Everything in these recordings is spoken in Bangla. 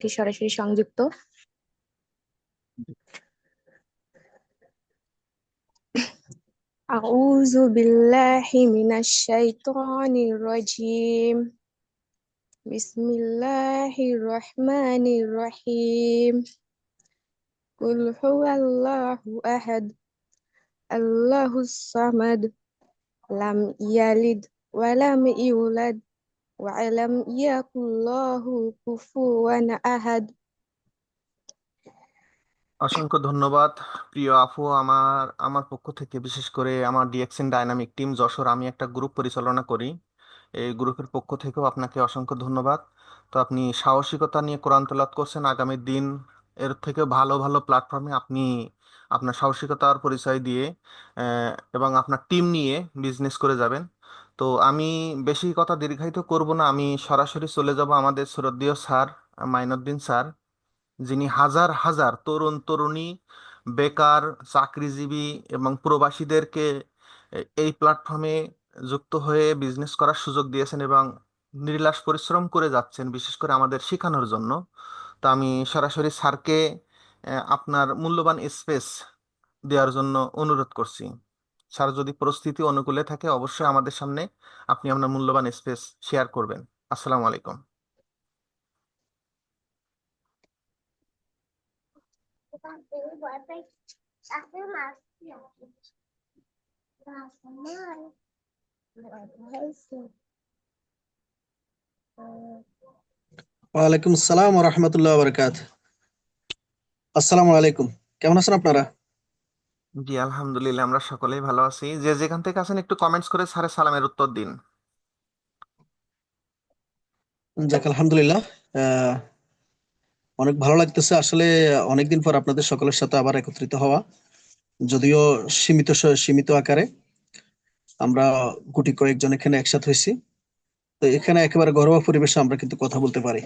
কি সরাসরি সংযুক্ত। আউযু বিল্লাহি মিনাশ শাইতানির রাজিম। বিসমিল্লাহির রহমানির রহিম। কুল হুয়াল্লাহু আহাদ, আল্লাহুস সামাদ, লাম ইয়ালিদ ওয়া লাম ইউলাদ ওয়া লাম ইয়াকুল লাহু কুফুওয়ান আহাদ। অসংখ্য ধন্যবাদ প্রিয় আফু। আমার আমার পক্ষ থেকে বিশেষ করে আমার ডিএক্সএন ডাইনামিক টিম যশোর, আমি একটা গ্রুপ পরিচালনা করি। এই গ্রুপের পক্ষ থেকেও আপনাকে অসংখ্য ধন্যবাদ। তো আপনি সাহসিকতা নিয়ে কোরআন তেলাওয়াত করছেন, আগামী দিন এর থেকে ভালো ভালো প্ল্যাটফর্মে আপনি আপনার সাহসিকতার পরিচয় দিয়ে এবং আপনার টিম নিয়ে বিজনেস করে যাবেন। তো আমি বেশি কথা দীর্ঘায়িত করব না, আমি সরাসরি চলে যাব আমাদের শ্রদ্ধেয় স্যার মাইনুদ্দিন স্যার, যিনি হাজার হাজার তরুণ তরুণী, বেকার, চাকরিজীবী এবং প্রবাসীদেরকে এই প্ল্যাটফর্মে যুক্ত হয়ে বিজনেস করার সুযোগ দিয়েছেন এবং নির্লাস পরিশ্রম করে যাচ্ছেন বিশেষ করে আমাদের শেখানোর জন্য। তো আমি সরাসরি স্যারকে আপনার মূল্যবান স্পেস দেওয়ার জন্য অনুরোধ করছি। স্যার যদি পরিস্থিতি অনুকূলে থাকে অবশ্যই আমাদের সামনে আপনি আপনার মূল্যবান স্পেস শেয়ার করবেন। আসসালামু আলাইকুম। ওয়ালাইকুম আসসালাম ওয়া রাহমাতুল্লাহি ওয়া বারাকাতুহু। আসসালামু আলাইকুম। কেমন আছেন আপনারা? জি আলহামদুলিল্লাহ, আমরা সকলেই ভালো আছি। যে যেখান থেকে আছেন একটু কমেন্টস করে স্যারের সালামের উত্তর দিন। যাক আলহামদুলিল্লাহ। আহ, অনেক ভালো লাগতেছে আসলে। অনেকদিন পর আপনাদের সকলের সাথে আবার একত্রিত হওয়া, যদিও সীমিত আকারে। আমরা গুটি কয়েকজন এখানে একসাথে হয়েছি। তো এখানে একেবারে ঘরোয়া পরিবেশে আমরা কিন্তু কথা বলতে পারি,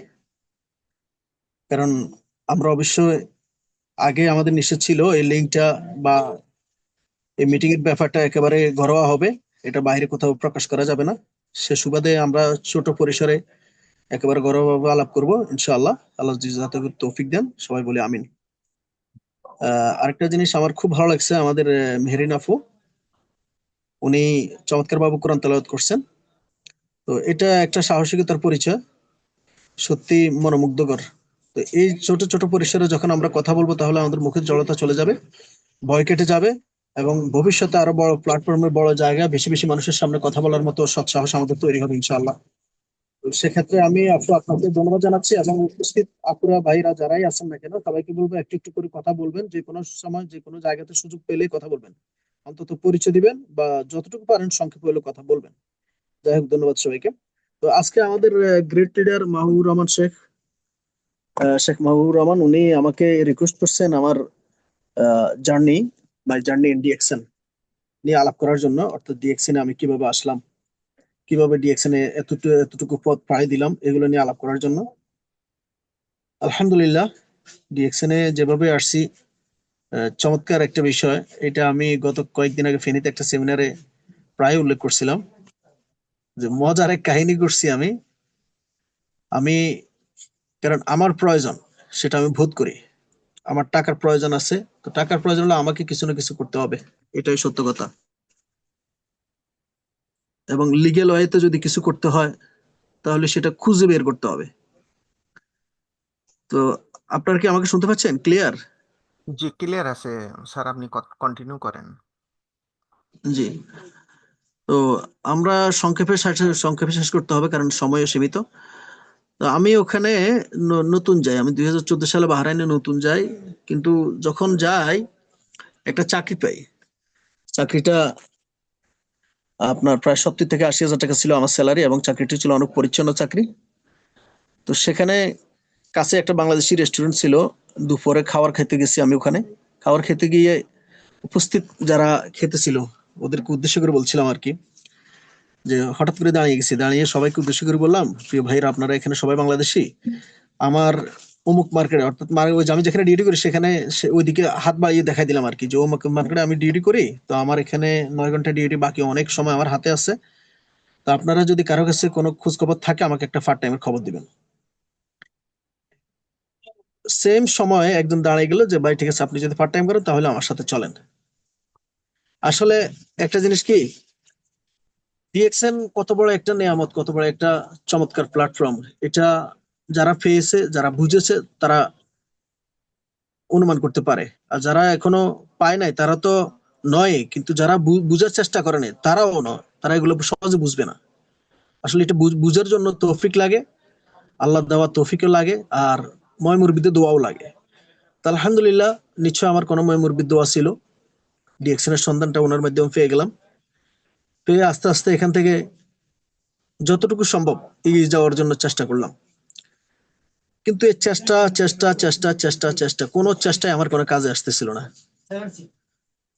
কারণ আমরা অবশ্যই আগে আমাদের নিশ্চিত ছিল এই লিঙ্কটা বা এই মিটিং এর ব্যাপারটা একেবারে ঘরোয়া হবে, এটা বাইরে কোথাও প্রকাশ করা যাবে না। সে সুবাদে আমরা ছোট পরিসরে একেবারে ঘরোয়াভাবে আলাপ করবো ইনশাআল্লাহ। আল্লাহ যাতে তৌফিক দেন, সবাই বলে আমিন। আরেকটা জিনিস আমার খুব ভালো লাগছে, আমাদের মেহরিন আফু, উনি চমৎকার ভাবে কোরআন তেলাওয়াত করছেন। তো এটা একটা সাহসিকতার পরিচয়, সত্যি মনোমুগ্ধকর। তো এই ছোট ছোট পরিসরে যখন আমরা কথা বলবো তাহলে আমাদের মুখের জড়তা চলে যাবে, ভয় কেটে যাবে, এবং ভবিষ্যতে আরো বড় প্ল্যাটফর্মে বড় জায়গা বেশি বেশি মানুষের সামনে কথা বলার মতো সৎসাহস আমাদের তৈরি হবে ইনশাআল্লাহ। তো সেক্ষেত্রে আমি আপনাকে ধন্যবাদ জানাচ্ছি, এবং উপস্থিত আপুরা ভাইরা যারাই আছেন না কেন সবাইকে বলবো একটু একটু করে কথা বলবেন, যে কোনো সময় যে কোনো জায়গাতে সুযোগ পেলেই কথা বলবেন, অন্তত পরিচয় দিবেন বা যতটুকু পারেন সংক্ষেপে হলেও কথা বলবেন। যাই হোক, ধন্যবাদ সবাইকে। তো আজকে আমাদের গ্রেট লিডার মাহবুবুর রহমান শেখ মাহবুবুর রহমান, উনি আমাকে রিকোয়েস্ট করছেন আমার জার্নি জার্নি ইন ডিএক্সএন নিয়ে আলাপ করার জন্য, অর্থাৎ ডিএক্সএন আমি কিভাবে আসলাম, কিভাবে ডিএক্সএন এ এতটুকু পথ পাড়ি দিলাম, এগুলো নিয়ে আলাপ করার জন্য। আলহামদুলিল্লাহ, ডিএক্সএন এ যেভাবে আসছি, চমৎকার একটা বিষয়। এটা আমি গত কয়েকদিন আগে ফেনীতে একটা সেমিনারে প্রায় উল্লেখ করছিলাম, যে মজার এক কাহিনী করছি আমি আমি কারণ আমার প্রয়োজন, সেটা আমি বোধ করি। আমার টাকার প্রয়োজন আছে, তো টাকার প্রয়োজন হলে আমাকে কিছু না কিছু করতে হবে, এটাই সত্য কথা। এবং লিগেল ওয়েতে যদি কিছু করতে হয় তাহলে সেটা খুঁজে বের করতে হবে। তো আপনারা কি আমাকে শুনতে পাচ্ছেন ক্লিয়ার? জি ক্লিয়ার আছে স্যার, আপনি কন্টিনিউ করেন। জি। তো আমরা সংক্ষেপে শেষ করতে হবে, কারণ সময়ও সীমিত। তো আমি ওখানে নতুন যাই, আমি 2014 সালে বাহরাইনে নতুন যাই। কিন্তু যখন যাই একটা চাকরি পাই। চাকরিটা আপনার প্রায় 70 থেকে 80 হাজার টাকা ছিল আমার স্যালারি, এবং চাকরিটি ছিল অনেক পরিচ্ছন্ন চাকরি। তো সেখানে কাছে একটা বাংলাদেশি রেস্টুরেন্ট ছিল। দুপুরে খাবার খেতে গেছি আমি ওখানে। খাবার খেতে গিয়ে উপস্থিত যারা খেতেছিল ওদেরকে উদ্দেশ্য করে বলছিলাম আর কি, যে হঠাৎ করে দাঁড়িয়ে গেছি, দাঁড়িয়ে সবাইকে উদ্দেশ্য করে বললাম, প্রিয় ভাইরা আপনারা এখানে সবাই বাংলাদেশি, আমার অমুক মার্কেটে, অর্থাৎ ওই যে আমি যেখানে ডিউটি করি সেখানে ওইদিকে হাত বাড়িয়ে দেখাই দিলাম আর কি, যে অমুক মার্কেটে আমি ডিউটি করি, তো আমার এখানে 9 ঘন্টা ডিউটি, বাকি অনেক সময় আমার হাতে আছে। তো আপনারা যদি কারো কাছে কোনো খোঁজ খবর থাকে আমাকে একটা পার্ট টাইমের খবর দিবেন। সেম সময়ে একজন দাঁড়িয়ে গেল যে ভাই ঠিক আছে, আপনি যদি পার্ট টাইম করেন তাহলে আমার সাথে চলেন। আসলে একটা জিনিস কি, ডিএক্সএন কত বড় একটা নিয়ামত, কত বড় একটা চমৎকার প্ল্যাটফর্ম, এটা যারা পেয়েছে, যারা বুঝেছে, তারা অনুমান করতে পারে। আর যারা এখনো পায় নাই তারা তো নয়, কিন্তু যারা বুঝার চেষ্টা করে নাই তারাও নয়, তারা এগুলো সহজে বুঝবে না। আসলে এটা বুঝার জন্য তৌফিক লাগে, আল্লাহ দেওয়া তৌফিকও লাগে, আর ময় মুরব্বিদের দোয়াও লাগে। তো আলহামদুলিল্লাহ, নিশ্চয় আমার কোনো ময় মুরব্বির দোয়া ছিল, ডিএক্সএন এর সন্ধানটা ওনার মাধ্যমে পেয়ে গেলাম। পেয়ে আস্তে আস্তে এখান থেকে যতটুকু সম্ভব এগিয়ে যাওয়ার জন্য চেষ্টা করলাম। কিন্তু এই চেষ্টা চেষ্টা চেষ্টা চেষ্টা চেষ্টা কোনো চেষ্টায় আমার কোনো কাজে আসতেছিল না।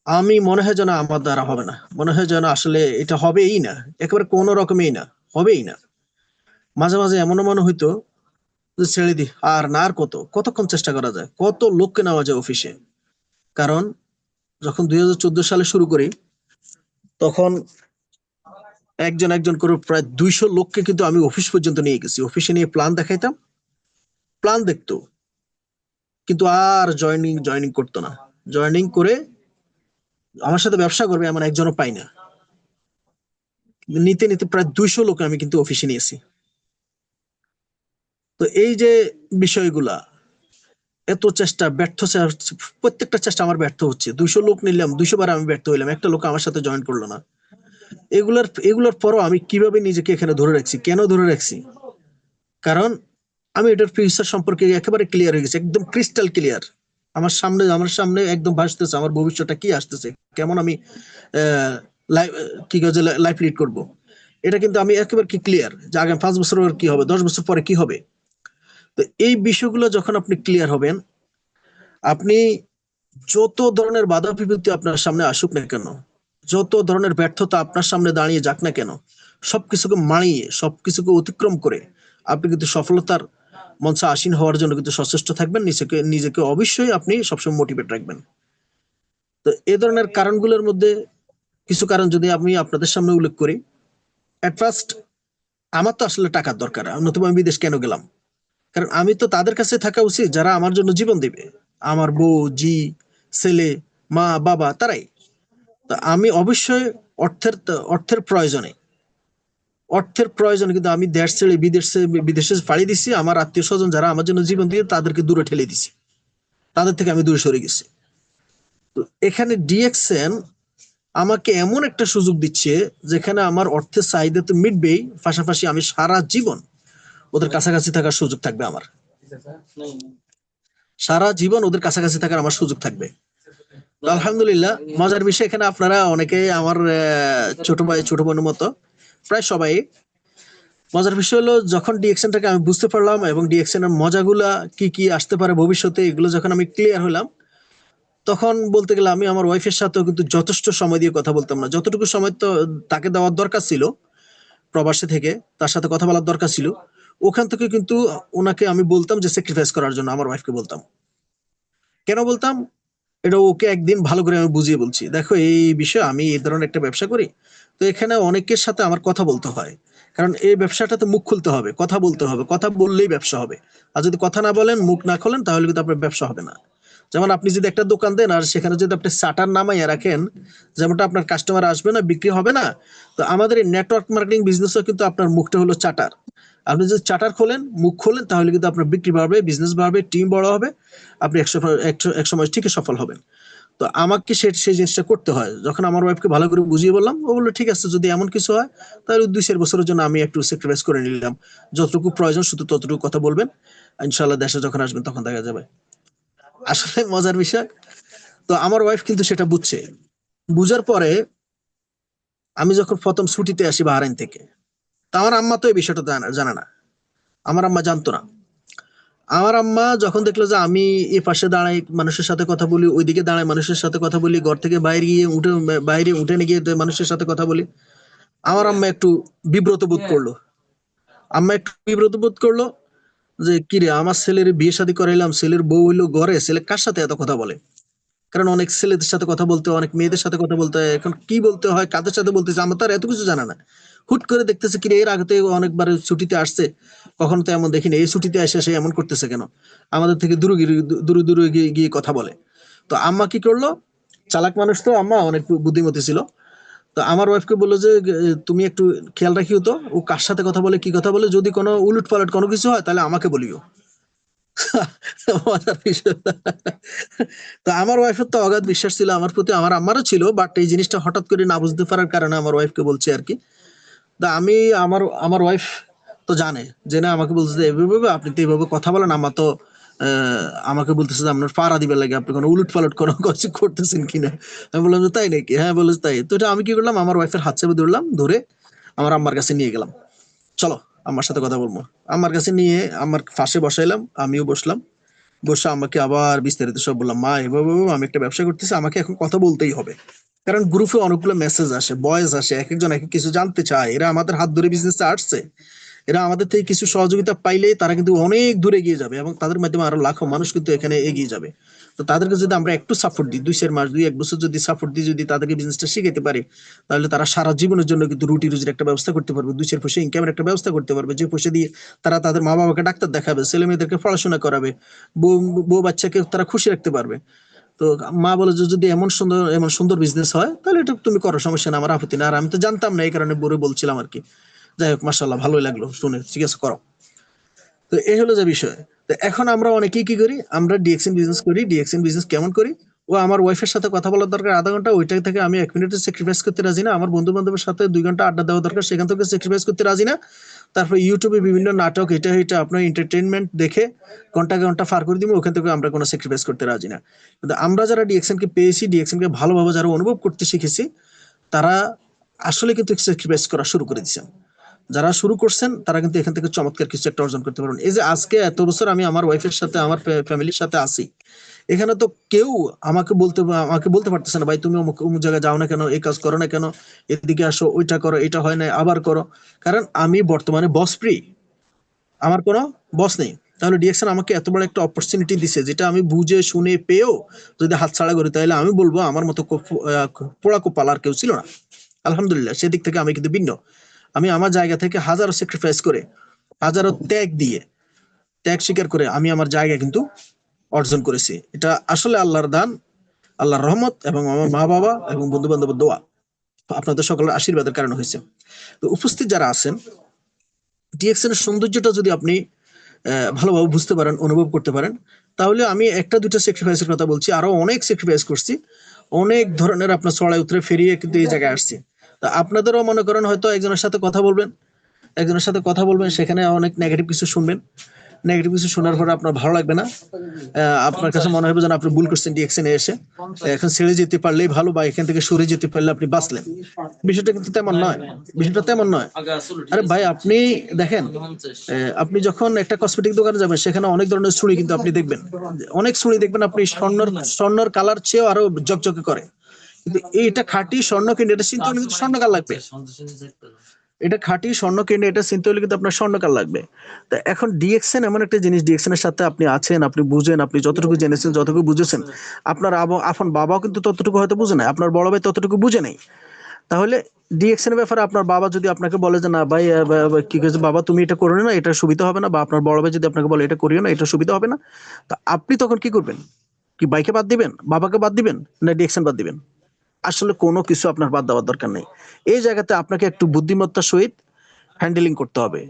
আমি মনে হয় যেন আমার দ্বারা হবে না, মনে হয় যেন আসলে এটা হবেই না, একেবারে কোনো রকমেই না, হবেই না। মাঝে মাঝে এমন মনে হইতো যে ছেড়ে দি, আর না, আর কতক্ষণ চেষ্টা করা যায়, কত লোককে নেওয়া যায় অফিসে। কারণ যখন 2014 সালে শুরু করি, তখন একজন একজন করে প্রায় 200 লোককে কিন্তু আমি অফিস পর্যন্ত নিয়ে গেছি, অফিসে নিয়ে প্ল্যান দেখাইতাম, প্ল্যান দেখতো, কিন্তু আর জয়েনিং জয়েনিং করতো না। জয়েনিং করে আমার সাথে ব্যবসা করবে এমন একজনও পাই না। নিতে নিতে প্রায় 200 লোক আমি কিন্তু অফিসে নিয়েছি। তো এই যে বিষয়গুলা, এত চেষ্টা ব্যর্থ, প্রত্যেকটা চেষ্টা আমার ব্যর্থ হচ্ছে। 200 লোক নিলাম, 200 বার আমি ব্যর্থ হইলাম, একটা লোক আমার সাথে জয়েন করলো না। এগুলোর পরও আমি কিভাবে নিজেকে এখানে ধরে রাখছি, কেন ধরে রাখছি? কারণ আমি এটার ফিউচার সম্পর্কে একেবারে ক্লিয়ার হয়ে গেছে, একদম ক্রিস্টাল ক্লিয়ার। আমার সামনে একদম ভাসতেছে আমার ভবিষ্যৎটা কি আসতেছে, কেমন আমি কি কাজে লাইফ লিড করব। এটা কিন্তু আমি একেবারে কি ক্লিয়ার যে আগামী 5 বছর পর কি হবে, 10 বছর পরে কি হবে। তো এই বিষয়গুলো যখন আপনি ক্লিয়ার হবেন, আপনি যত ধরনের বাধা বিপত্তি আপনার সামনে আসুক না কেন, যত ধরনের ব্যর্থতা আপনার সামনে দাঁড়িয়ে যাক না কেন, সবকিছুকে মানিয়ে, সবকিছুকে অতিক্রম করে আপনি কিন্তু সফলতার মঞ্চে আসীন হওয়ার জন্য কিন্তু সচেষ্ট থাকবেন। নিজেকে নিজেকে অবশ্যই আপনি সবসময় মোটিভেট রাখবেন। তো এই ধরনের কারণগুলোর মধ্যে কিছু কারণ যদি আমি আপনাদের সামনে উল্লেখ করি। এট ফার্স্ট, আমার তো আসলে টাকার দরকার, নতুবা আমি বিদেশ কেন গেলাম? কারণ আমি তো তাদের কাছে থাকা উচিত যারা আমার জন্য জীবন দিবে, আমার বউ, জি, ছেলে, মা, বাবা, তারাই। তো আমি অবশ্যই অর্থের প্রয়োজনে, কিন্তু আমি দেশ ছেড়ে বিদেশে পাড়ি দিছি। আমার আত্মীয় স্বজন যারা আমার জন্য জীবন দিয়ে, তাদেরকে দূরে ঠেলে দিছি, তাদের থেকে আমি দূরে সরে গেছি। তো এখানে ডিএক্সএন আমাকে এমন একটা সুযোগ দিচ্ছে যেখানে আমার অর্থের চাহিদা তো মিটবেই, পাশাপাশি আমি সারা জীবন ওদের কাছাকাছি থাকার সুযোগ থাকবে। আমার সারা জীবন ওদের কাছাকাছি থাকার আমার সুযোগ থাকবে। তো আলহামদুলিল্লাহ, মজার বিষয় এখানে আপনারা অনেকে আমার ছোট ভাই ছোট বোনের মতো, প্রায় সবাই। মজার বিষয় হলো, যখন ডিএক্সএনটাকে আমি বুঝতে পারলাম এবং ডিএক্সএন এর মজাগুলা কি কি আসতে পারে ভবিষ্যতে, এগুলো যখন আমি ক্লিয়ার হলাম, তখন বলতে গেলে আমি আমার ওয়াইফের সাথেও কিন্তু যথেষ্ট সময় দিয়ে কথা বলতাম না। যতটুকু সময় তো তাকে দেওয়ার দরকার ছিল প্রবাসী থেকে, তার সাথে কথা বলার দরকার ছিল, ওখান থেকে কিন্তু ওনাকে আমি বলতাম যে স্যাক্রিফাইস করার জন্য, আমার ওয়াইফকে বলতাম। কেন বলতাম? এটা ওকে একদিন ভালো করে আমি বুঝিয়ে বলছি, দেখো এই বিষয়ে আমি এই ধরনের একটা ব্যবসা করি, তো এখানে অনেকের সাথে আমার কথা বলতে হয়। কারণ এই ব্যবসাটাতে মুখ খুলতে হবে, কথা বলতে হবে, কথা বললেই ব্যবসা হবে। আর যদি কথা না বলেন, মুখ না খোলেন, তাহলে কিন্তু আপনার ব্যবসা হবে না। যেমন আপনি যদি একটা দোকান দেন আর সেখানে যদি আপনি শাটার নামাইয়া রাখেন, যেমনটা আপনার কাস্টমার আসবে না, বিক্রি হবে না। তো আমাদের এই নেটওয়ার্ক মার্কেটিং বিজনেসও কিন্তু আপনার মুখটা হলো চাটার। আপনি যদি চাটার খোলেন, মুখ খোলেন, তাহলে কিন্তু আপনার বিক্রি বাড়বে, বিজনেস বাড়বে, টিম বড় হবে, আপনি এক সময় ঠিকই সফল হবেন। তো আমাকে সেই জিনিসটা করতে হয়। যখন আমার ওয়াইফকে ভালো করে বুঝিয়ে বললাম, ও বললো ঠিক আছে, যদি এমন কিছু হয় তাহলে 2-4 বছরের জন্য আমি একটু স্যাক্রিফাইস করে নিলাম, যতটুকু প্রয়োজন শুধু ততটুকু কথা বলবেন, ইনশাল্লাহ দেশে যখন আসবেন তখন দেখা যাবে। আসলে মজার বিষয়, তো আমার ওয়াইফ কিন্তু সেটা বুঝছে। বুঝার পরে আমি যখন প্রথম ছুটিতে আসি বাহরাইন থেকে, তা আমার আম্মা তো এই বিষয়টা জানে না, আমার আম্মা জানতো না। আমার আম্মা যখন দেখলো যে আমি এ পাশে দাঁড়াই মানুষের সাথে কথা বলি, ওইদিকে দাঁড়াই মানুষের সাথে কথা বলি, ঘর থেকে বাইরে উঠে গিয়ে মানুষের সাথে কথা বলি, আমার আম্মা একটু বিব্রত বোধ করলো। যে কিরে, আমার ছেলের বিয়ে শাদী করাইলাম, ছেলের বউ হইলো ঘরে, ছেলে কার সাথে এত কথা বলে? কারণ অনেক ছেলেদের সাথে কথা বলতে হয়, অনেক মেয়েদের সাথে কথা বলতে হয়, এখন কি বলতে হয় কাদের সাথে বলতেছে আমার তো আর এত কিছু জানা না। হুট করে দেখতেছে কি রে, এর আগে তো অনেকবার ছুটিতে আসছে, কখনো তো এমন দেখিনি, এই ছুটিতে এসে সে এমন করতেছে কেন, আমাদের থেকে দূরে দূরে দূরে গিয়ে গিয়ে কথা বলে। তো আম্মা কি করলো, চালাক মানুষ তো আম্মা, অনেক বুদ্ধিমতী ছিল। তো আমার ওয়াইফকে বললো যে তুমি একটু খেয়াল রাখিও তো, ও কার সাথে কথা বলে, কি কথা বলে, যদি কোনো উলট পালট কোনো কিছু হয় তাহলে আমাকে বলিও। মজার বিষয়। তো আমার ওয়াইফের তো অগাধ বিশ্বাস ছিল আমার প্রতি, আমার আম্মারও ছিল, বাট এই জিনিসটা হঠাৎ করে না বুঝতে পারার কারণে আমার ওয়াইফকে বলছি আর কি। তা আমি আমার আমার ওয়াইফ তো জানে, জেনে আমাকে বলছে যে এভাবে আপনি তো এইভাবে কথা বলেন, আমার তো আমাকে বলতেছে যে আপনার পাড়া দিবে লাগে, আপনি কোনো উলট পালট কোনো কিছু করতেছেন কিনা। আমি বললাম যে তাই নাকি, হ্যাঁ বলেছে তাই। তো এটা আমি কি করলাম, আমার ওয়াইফের হাত চেপে ধরলাম, ধরে আমার আম্মার কাছে নিয়ে গেলাম, চলো আমার সাথে কথা বলবো। আমার কাছে নিয়ে আমার পাশে বসাইলাম, আমিও বসলাম, বসে আমাকে আবার বিস্তারিত সব বললাম, মা এভাবে আমি একটা ব্যবসা করতেছি, আমাকে এখন কথা বলতেই হবে, কারণ গ্রুপে অনেকগুলো মেসেজ আসে, বয়েস আসে, এক একজন এক এক কিছু জানতে চায়, এরা আমাদের হাত ধরে বিজনেসে আসছে, এরা আমাদের থেকে কিছু সহযোগিতা পাইলেই তারা কিন্তু অনেক দূরে এগিয়ে যাবে এবং তাদের মাধ্যমে আরো লাখো মানুষ কিন্তু এখানে এগিয়ে যাবে। তো তাদেরকে যদি আমরা একটু সাপোর্ট দিই, 2-4 মাস 2-1 বছর যদি সাপোর্ট দিই, যদি তাদেরকে বিজনেসটা শিখাতে পারি, তাহলে তারা সারা জীবনের জন্য কিন্তু রুটি রুজির একটা ব্যবস্থা করতে পারবে, 2-4 পয়সা ইনকামের একটা ব্যবস্থা করতে পারবে, যে পয়সা দিয়ে তারা তাদের মা বাবাকে ডাক্তার দেখাবে, ছেলে মেয়েদেরকে পড়াশোনা করাবে, বউ বউ বাচ্চাকে তারা খুশি রাখতে পারবে। তো মা বলে যে যদি এমন সুন্দর বিজনেস হয় তাহলে এটা তুমি করো, সমস্যা না, আমার আপত্তি না। আর আমি তো জানতাম না, এই কারণে বলে বলছিলাম আর কি। যাই হোক, মাশাআল্লাহ ভালোই লাগলো শুনে, ঠিক আছে করো। তো এই হলো যে বিষয়। তো এখন আমরা অনেকেই কি করি, আমরা ডিএক্সএন বিজনেস করি। ডিএক্সএন বিজনেস কেমন করি, ও আমার ওয়াইফের সাথে কথা বলার দরকার আধা ঘন্টা, ওইটা থেকে আমি 1 মিনিটে স্যাক্রিফাইস করতে রাজি না। আমার বন্ধু বান্ধবের সাথে 2 ঘন্টা আড্ডা দেওয়া দরকার, সেখান থেকে স্যাক্রিফাইস করতে রাজি না। তারপর ইউটিউবে বিভিন্ন নাটক এটা এটা আপনার এন্টারটেইনমেন্ট দেখে ঘন্টা ঘন্টা পার করে দিব, ওখান থেকে আমরা কোনো স্যাক্রিফাইস করতে রাজি না। কিন্তু আমরা যারা ডিএক্সএন কে পেয়েছি, ডিএক্সএন কে ভালোভাবে যারা অনুভব করতে শিখেছি, তারা আসলে কিন্তু স্যাক্রিফাইস করা শুরু করে দিয়েছেন। যারা শুরু করছেন তারা কিন্তু এখান থেকে চমৎকার কিছু একটা অর্জন করতে পারবেন। এই যে আজকে এত বছর আমি আমার ওয়াইফের সাথে, আমার ফ্যামিলির সাথে আছি, এখানে তো কেউ আমাকে বলতে পারতেছে না, ভাই তুমি অমুক অমুক জায়গায় যাও না কেন, এই কাজ করো না কেন, এদিকে আসো, ওইটা করো, এটা হয় না আবার করো। কারণ আমি বর্তমানে বস ফ্রি, আমার কোনো বস নেই। তাহলে ডিএক্সএন আমাকে এত বড় একটা অপরচুনিটি দিছে, যেটা আমি বুঝে শুনে পেয়েও যদি হাতছাড়া করি, তাহলে আমি বলবো আমার মতো পোড়া কোপাল আর কেউ ছিল না। আলহামদুলিল্লাহ, সেদিক থেকে আমি কিন্তু ভিন্ন। আমি আমার জায়গা থেকে হাজারো স্যাক্রিফাইস করে, হাজারো ত্যাগ স্বীকার করে আমি আমার জায়গা কিন্তু অর্জন করেছি। এটা আসলে আল্লাহর দান, আল্লাহর রহমত এবং আমার মা বাবা এবং বন্ধু বান্ধবের দোয়া, আপনাদের সকলের আশীর্বাদের কারণে হয়েছে। তো উপস্থিত যারা আছেন, ডিএক্সএন এর সৌন্দর্যটা যদি আপনি ভালোভাবে বুঝতে পারেন, অনুভব করতে পারেন, তাহলে আমি একটা দুটো স্যাক্রিফাইসের কথা বলছি, আরো অনেক স্যাক্রিফাইস করছি, অনেক ধরনের আপনার চড়াই উতরে ফেরিয়ে কিন্তু এই জায়গায় আসছি। তা আপনাদেরও মনে করেন হয়তো একজনের সাথে কথা বলবেন, সেখানে অনেক নেগেটিভ কিছু শুনবেন, নেগেটিভ কিছু শোনার পরে আপনার ভালো লাগবে না, আপনার কাছে মনে হবে যেন আপনি ভুল করছেন ডিএক্সএন এ এসে, এখন ছেড়ে যেতে পারলেই ভালো, বা এখান থেকে সরে যেতে পারলে আপনি বাঁচলেন। বিষয়টা কিন্তু তেমন নয়, বিষয়টা তেমন নয়। আরে ভাই আপনি দেখেন, আপনি যখন একটা কসমেটিক দোকানে যাবেন, সেখানে অনেক ধরনের ছুরি কিন্তু আপনি দেখবেন, অনেক ছুরি দেখবেন আপনি স্বর্ণর কালার চেয়েও আরো জকজকে করে, কিন্তু এটা খাঁটি স্বর্ণ, কিন্তু এটা চিনতে হলে কিন্তু স্বর্ণকার লাগবে। এটা খাঁটি স্বর্ণ, কিন্তু এটা চিনতে হলে কিন্তু আপনার স্বর্ণকার লাগবে। তো এখন ডিএক্সএন এমন একটা জিনিস, ডিএক্সএন এর সাথে আপনি আছেন, আপনি বুঝেন, আপনি যতটুকু জেনেছেন, যতটুকু বুঝেছেন, আপনার আপন বাবাও কিন্তু ততটুকু হয়তো বুঝে নাই, আপনার বড় ভাই ততটুকু বুঝে নাই। তাহলে ডিএক্সএন এর ব্যাপারে আপনার বাবা যদি আপনাকে বলে যে না ভাই কি কইছে বাবা তুমি এটা করো না, এটা সুবিধা হবে না, বা আপনার বড় ভাই যদি আপনাকে বলে এটা করিও না, এটা সুবিধা হবে না, তা আপনি তখন কি করবেন? কি বাইকে বাদ দিবেন, বাবাকে বাদ দিবেন, না ডিএক্সএন বাদ দিবেন? আসলে কোনো কিছু আপনার বাদ দেওয়ার দরকার নেই। এই জায়গাতে আপনাকে একটু বুদ্ধিমত্তার সহিত হ্যান্ডেলিং করতে হবে,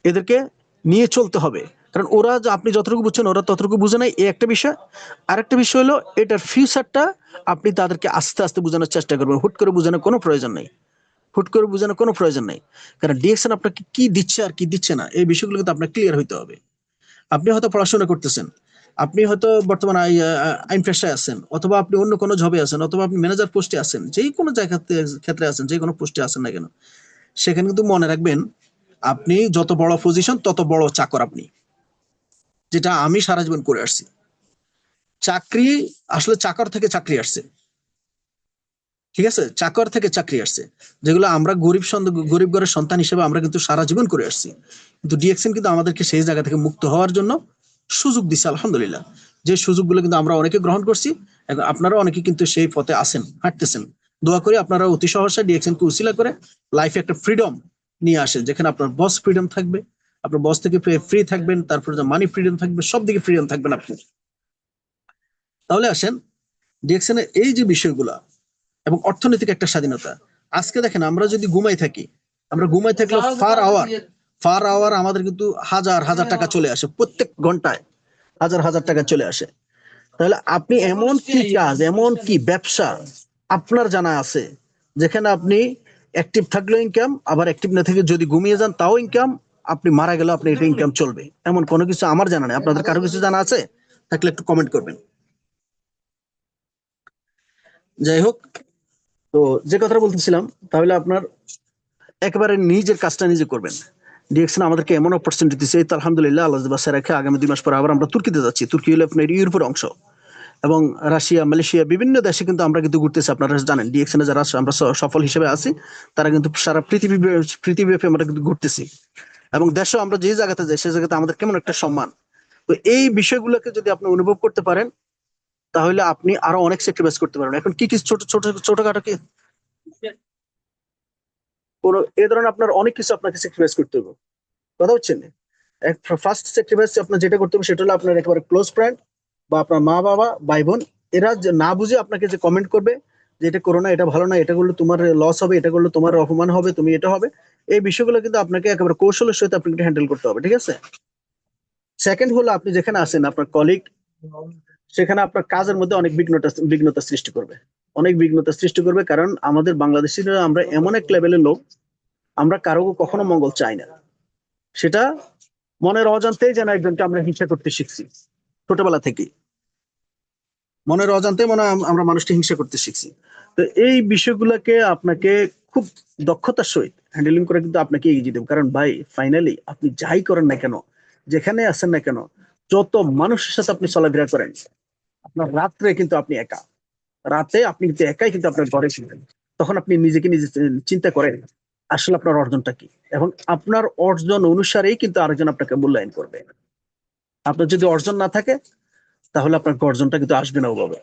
এদেরকে নিয়ে চলতে হবে, কারণ ওরা যে আপনি যতটুকু বুঝছেন ওরা ততটুকু বুঝে নাই, এই একটা বিষয়। আরেকটা বিষয় হলো এটার ফিউচারটা আপনি তাদেরকে আস্তে আস্তে বোঝানোর চেষ্টা করবেন, হুট করে বোঝানোর কোনো প্রয়োজন নেই, কারণ ডিএক্সএন আপনাকে কি দিচ্ছে আর কি দিচ্ছে না, এই বিষয়গুলো কিন্তু আপনার ক্লিয়ার হইতে হবে। আপনি হয়তো পড়াশোনা করতেছেন, আপনি হয়তো বর্তমানে আইন পেশায় আছেন, অথবা আপনি অন্য কোনো জবে আছেন, অথবা আপনি ম্যানেজার পোস্টে আছেন, যেই কোনো জায়গাতে ক্ষেত্রে আছেন, যে কোনো পোস্টে আছেন না কেন, সেখানে কিন্তু মনে রাখবেন আপনি যত বড় পজিশন তত বড় চাকর আপনি, যেটা আমি সারা জীবন করে আসছি। চাকরি আসলে চাকর থেকে চাকরি আসছে, ঠিক আছে, চাকর থেকে চাকরি আসছে, যেগুলো আমরা গরিব ঘরের সন্তান হিসেবে আমরা কিন্তু সারা জীবন করে আসছি। কিন্তু ডিএক্সএন কিন্তু আমাদেরকে সেই জায়গা থেকে মুক্ত হওয়ার জন্য সুযোগ দিচ্ছে, আলহামদুলিল্লাহ। যে সুযোগগুলো কিন্তু আমরা অনেকে গ্রহণ করছি, এবং আপনারা অনেকে কিন্তু সেই পথে আছেন, হাঁটতেছেন। দোয়া করি আপনারা অতি সহসা ডিএক্সএন কে উসিলা করে লাইফে একটা ফ্রিডম নিয়ে আসেন, যেখানে আপনার বস ফ্রিডম থাকবে, আপনার বস থেকে ফ্রি থাকবেন, তারপরে যে মানি ফ্রিডম থাকবে, সব দিকে ফ্রিডম থাকবেন আপনি। তাহলে আসেন ডিএক্সএন এর এই যে বিষয়গুলা এবং অর্থনৈতিক একটা স্বাধীনতা। আজকে দেখেন আমরা যদি ঘুমাই থাকি, আমরা ঘুমাই থাকলে ফার আওয়ার আমাদের কিন্তু হাজার হাজার টাকা চলে আসে, প্রত্যেক ঘন্টায় হাজার হাজার টাকা চলে আসে। তাহলে আপনি এমন কি কাজ, এমন কি ব্যবসা আপনার জানা আছে যেখানে আপনি অ্যাক্টিভ থাকলেও ইনকাম, আবার অ্যাক্টিভ না থেকে যদি ঘুমিয়ে যান তাও ইনকাম, আপনি মারা গেলেও আপনি এটা ইনকাম চলবে, এমন কোনো কিছু আমার জানা নেই। আপনাদের কারো কিছু জানা আছে থাকলে একটু কমেন্ট করবেন। যাই হোক, তো যে কথাটা বলতেছিলাম, তাহলে আপনার একেবারে নিজের কাজটা নিজে করবেন। ডিএক্সএন আমাদেরকে এমন অপরচুনিটি দিচ্ছে, এই তো আলহামদুলিল্লাহ, আল্লাহ বাসা রেখে আগামী 2 মাস পর আবার আমরা তুর্কিতে যাচ্ছি। তুর্কি হলো আপনার ইউরোপের অংশ, এবং রাশিয়া, মালয়েশিয়া বিভিন্ন দেশে কিন্তু আমরা কিন্তু ঘুরতেছি। আপনারা জানেন ডিএক্সএন যারা আমরা সফল হিসেবে আছি, তারা কিন্তু সারা পৃথিবীব্যাপী আমরা কিন্তু ঘুরতেছি, এবং দেশে আমরা যে জায়গাতে যাই সেই জায়গাতে আমাদের কেমন একটা সম্মান। তো এই বিষয়গুলোকে যদি আপনি অনুভব করতে পারেন, তাহলে আপনি আরো অনেক স্যাক্রিফাইস করতে পারবেন। এখন কি কি ছোট ছোট ছোটখাটো কি কোনো এই ধরনের আপনার অনেক কিছু আপনাকে স্যাক্রিফাইস করতে হবে, কথা হচ্ছে না? ফার্স্ট স্যাক্রিফাইস আপনার যেটা করতে হবে সেটা হলো আপনার একেবারে ক্লোজ ফ্রেন্ড বা আপনার মা বাবা ভাই বোন, এরা যে না বুঝে আপনাকে যে কমেন্ট করবে যে এটা করো না, এটা ভালো না, এটা করলে তোমার লস হবে, এটা করলে তোমার অপমান হবে, তুমি এটা হবে, এই বিষয়গুলো কিন্তু আপনাকে একেবারে কৌশলের সহিত আপনাকে হ্যান্ডেল করতে হবে, ঠিক আছে? সেকেন্ড হলো আপনি যেখানে আছেন আপনার কলিগ, সেখানে আপনার কাজের মধ্যে অনেক বিঘ্নতা সৃষ্টি করবে, অনেক বিঘ্নতা সৃষ্টি করবে। কারণ আমাদের বাংলাদেশিরা আমরা এমন এক লেভেলের লোক, আমরা কারো কখনো মঙ্গল চাই না। সেটা মনের অজান্তেই যেন একজনকে আমরা হিংসা করতে শিখছি, ছোটবেলা থেকে মনের অজান্তে মনে হয় আমরা মানুষকে হিংসা করতে শিখছি। তো এই বিষয়গুলোকে আপনাকে খুব দক্ষতার সহিত হ্যান্ডেলিং করে কিন্তু আপনাকে এগিয়ে যেতে হবে। কারণ ভাই ফাইনালি আপনি যাই করেন না কেন, যেখানে আছেন না কেন, যত মানুষের সাথে আপনি চলাফেরা করেন, আপনার রাত্রে কিন্তু আপনি একা, রাতে আপনি কিন্তু একাই কিন্তু আপনার ঘরে ছিলেন। তখন আপনি নিজেকে নিজে চিন্তা করেন আসলে আপনার অর্জনটা কি, এবং আপনার অর্জন অনুসারেই কিন্তু আরেকজন আপনাকে মূল্যায়ন করবে। আপনার যদি অর্জন না থাকে, তাহলে আপনার গর্জনটা কিন্তু আসবে না ওভাবে।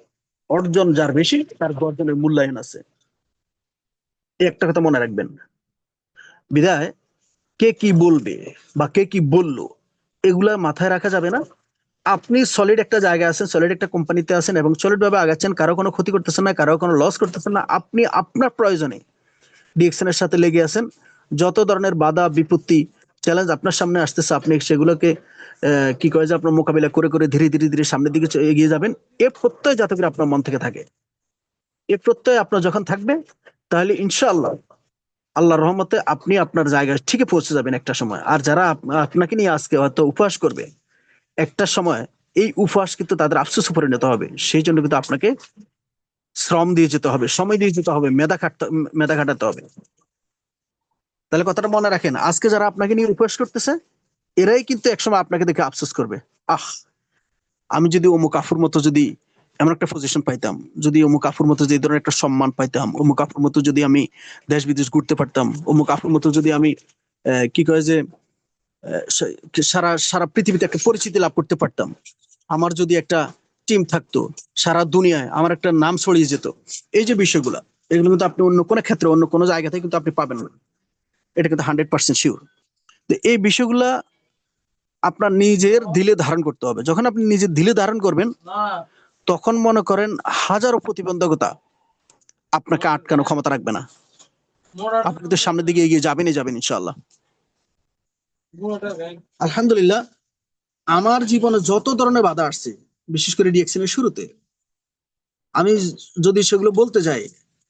অর্জন যার বেশি, তার গর্জনের মূল্যায়ন আছে, এই একটা কথা মনে রাখবেন। বিদায় কে কি বলবে বা কে কি বললো, এগুলা মাথায় রাখা যাবে না। আপনি সলিড একটা জায়গায় আছেন, সলিড একটা কোম্পানিতে আছেন, এবং সলিড ভাবে আগাচ্ছেন, কারো কোনো ক্ষতি করতেছেন না, কারো কোনো লস করতেছেন না। আপনি আপনার প্রয়োজনে ডিএক্সএন এর সাথে লেগে আছেন। যত ধরনের বাধা বিপত্তি চ্যালেঞ্জ আপনার সামনে আসতেছে, আপনি সেগুলোকে কি করে যে আপনার মোকাবিলা করে করে ধীরে ধীরে ধীরে সামনের দিকে এগিয়ে যাবেন, এ প্রত্যয় যাতে করে আপনার মন থেকে থাকে। এ প্রত্যয় আপনার যখন থাকবে, তাহলে ইনশাআল্লাহ আল্লাহর রহমতে আপনি আপনার জায়গায় ঠিকই পৌঁছে যাবেন একটা সময়। আর যারা আপনাকে নিয়ে আজকে হয়তো উপহাস করবে, একটা সময় এই উপহাস কিন্তু তাদের আফসোসে পরিণত হবে। সেই জন্য কিন্তু আপনাকে শ্রম দিয়ে যেতে হবে, সময় দিয়ে যেতে হবে, মেধা খাটাতে হবে। তাহলে কথাটা মনে রাখেন, আজকে যারা আপনাকে নিয়ে উপহাস করতেছে, এরাই কিন্তু একসময় আপনাকে দেখে আফসোস করবে, আহ আমি যদি অমুক আফুর মতো যদি এমন একটা পজিশন পাইতাম, যদি অমুক আফুর মতো যে ধরনের একটা সম্মান পাইতাম, অমুক আফুর মতো যদি আমি দেশ বিদেশ ঘুরতে পারতাম, অমুক আফুর মতো যদি আমি কি কয় যে সারা সারা পৃথিবীতে একটা পরিচিতি লাভ করতে পারতাম, আমার যদি একটা টিম থাকতো, সারা দুনিয়ায় আমার একটা নাম ছড়িয়ে যেত, এই যে বিষয়গুলা, এগুলো কিন্তু আপনি অন্য কোনো ক্ষেত্রে অন্য কোনো জায়গা থেকে কিন্তু আপনি পাবেন না, এটা কিন্তু 100% শিওর। তো এই বিষয়গুলা আপনার নিজের দিলে ধারণ করতে হবে। যখন আপনি নিজের দিলে ধারণ করবেন, তখন মনে করেন হাজারো প্রতিবন্ধকতা আপনাকে আটকানো ক্ষমতা রাখবে না। আপনি তো সামনের দিকে এগিয়ে যাবেনই যাবেন ইনশাআল্লাহ। আলহামদুলিল্লাহ, আমার জীবনে যত ধরনের বাধা আসছে, বিশেষ করে ডিএক্সএন এর শুরুতে, আমি যদি সেগুলো বলতে যাই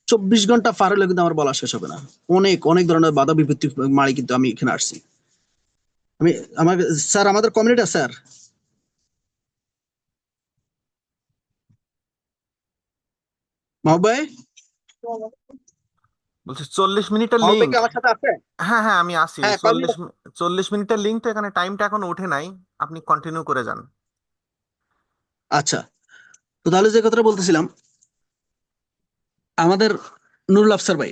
24 ঘন্টা পার হলে কিন্তু আমার বলা শেষ হবে না। অনেক অনেক ধরনের বাধা বিপত্তি মারি কিন্তু আমি এখানে আসছি। আমি আমার স্যার, আমাদের কমিউনিটি স্যার, মাহবুব ভাই, বলছি 40 মিনিটের মাহবুব ভাই লিঙ্ক। কি আমার সাথে আছে? হ্যাঁ হ্যাঁ, আমি আসি। হ্যাঁ, কয় মিনিট? 40 মিনিটের লিঙ্ক তো এখানে টাইমটা এখনো ওঠে নাই, আপনি কন্টিনিউ করে যান। আচ্ছা, তো তাহলে যে কথাটা বলতেছিলাম, আমাদের নুরুল আফসার ভাই,